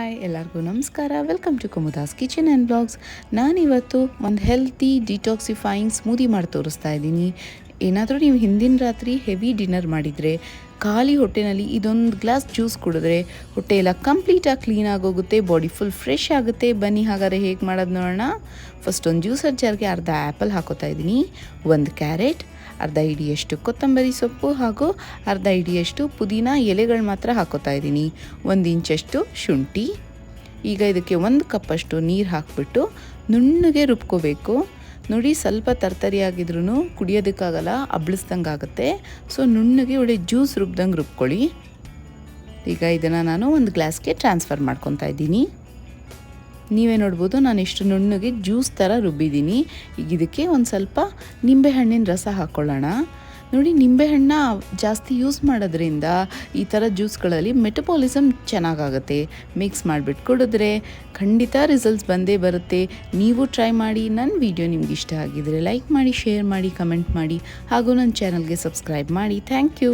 Hi ಎಲ್ಲರಿಗೂ ನಮಸ್ಕಾರ. Welcome to Kumuda's kitchen and blogs. ನಾನಿವತ್ತು ಒಂದು ಹೆಲ್ತಿ ಡಿಟಾಕ್ಸಿಫೈಯಿಂಗ್ ಸ್ಮೂದಿ ಮಾಡಿ ತೋರಿಸ್ತಾ ಇದ್ದೀನಿ. ಏನಾದರೂ ನೀವು ಹಿಂದಿನ ರಾತ್ರಿ ಹೆವಿ ಡಿನ್ನರ್ ಮಾಡಿದರೆ ಖಾಲಿ ಹೊಟ್ಟೆನಲ್ಲಿ ಇದೊಂದು ಗ್ಲಾಸ್ ಜ್ಯೂಸ್ ಕುಡಿದ್ರೆ ಹೊಟ್ಟೆ ಎಲ್ಲ ಕಂಪ್ಲೀಟಾಗಿ ಕ್ಲೀನ್ ಆಗೋಗುತ್ತೆ, ಬಾಡಿ ಫುಲ್ ಫ್ರೆಶ್ ಆಗುತ್ತೆ. ಬನ್ನಿ ಹಾಗಾದರೆ ಹೇಗೆ ಮಾಡೋದು ನೋಡೋಣ. ಫಸ್ಟ್ ಒಂದು ಜ್ಯೂಸರ್ ಜಾರ್ಗೆ ಅರ್ಧ ಆ್ಯಪಲ್ ಹಾಕೋತಾ ಇದ್ದೀನಿ, ಒಂದು ಕ್ಯಾರೆಟ್, ಅರ್ಧ ಹಿಡಿಯಷ್ಟು ಕೊತ್ತಂಬರಿ ಸೊಪ್ಪು ಹಾಗೂ ಅರ್ಧ ಹಿಡಿಯಷ್ಟು ಪುದೀನ ಎಲೆಗಳು ಮಾತ್ರ ಹಾಕೋತಾ ಇದ್ದೀನಿ, 1 ಇಂಚಷ್ಟು ಶುಂಠಿ. ಈಗ ಇದಕ್ಕೆ 1 ಕಪ್ಪಷ್ಟು ನೀರು ಹಾಕಿಬಿಟ್ಟು ನುಣ್ಣಗೆ ರುಬ್ಕೋಬೇಕು. ನೋಡಿ, ಸ್ವಲ್ಪ ತರ್ತರಿಯಾಗಿದ್ರೂ ಕುಡಿಯೋದಕ್ಕಾಗಲ್ಲ, ಅಬ್ಳಿಸ್ದಂಗೆ ಆಗುತ್ತೆ. ಸೊ ನುಣ್ಣಗೆ ಒಳ್ಳೆ ಜ್ಯೂಸ್ ರುಬ್ದಂಗೆ ರುಬ್ಕೊಳ್ಳಿ. ಈಗ ಇದನ್ನು ನಾನು ಒಂದು ಗ್ಲಾಸ್ಗೆ ಟ್ರಾನ್ಸ್ಫರ್ ಮಾಡ್ಕೊತಾ ಇದ್ದೀನಿ. ನೀವೇ ನೋಡ್ಬೋದು, ನಾನು ಎಷ್ಟು ನುಣ್ಣಗೆ ಜ್ಯೂಸ್ ಥರ ರುಬ್ಬಿದ್ದೀನಿ. ಈಗ ಇದಕ್ಕೆ ಒಂದು ಸ್ವಲ್ಪ ನಿಂಬೆಹಣ್ಣಿನ ರಸ ಹಾಕ್ಕೊಳ್ಳೋಣ. ನೋಡಿ, ನಿಂಬೆಹಣ್ಣ ಜಾಸ್ತಿ ಯೂಸ್ ಮಾಡೋದ್ರಿಂದ ಈ ಥರ ಜ್ಯೂಸ್ಗಳಲ್ಲಿ ಮೆಟಬಾಲಿಸಮ್ ಚೆನ್ನಾಗಾಗುತ್ತೆ. ಮಿಕ್ಸ್ ಮಾಡಿಬಿಟ್ಟು ಕುಡಿದ್ರೆ ಖಂಡಿತ ರಿಸಲ್ಟ್ಸ್ ಬಂದೇ ಬರುತ್ತೆ. ನೀವು ಟ್ರೈ ಮಾಡಿ. ನನ್ನ ವಿಡಿಯೋ ನಿಮ್ಗೆ ಇಷ್ಟ ಆಗಿದರೆ ಲೈಕ್ ಮಾಡಿ, ಶೇರ್ ಮಾಡಿ, ಕಮೆಂಟ್ ಮಾಡಿ ಹಾಗೂ ನನ್ನ ಚಾನಲ್ಗೆ ಸಬ್ಸ್ಕ್ರೈಬ್ ಮಾಡಿ. Thank you.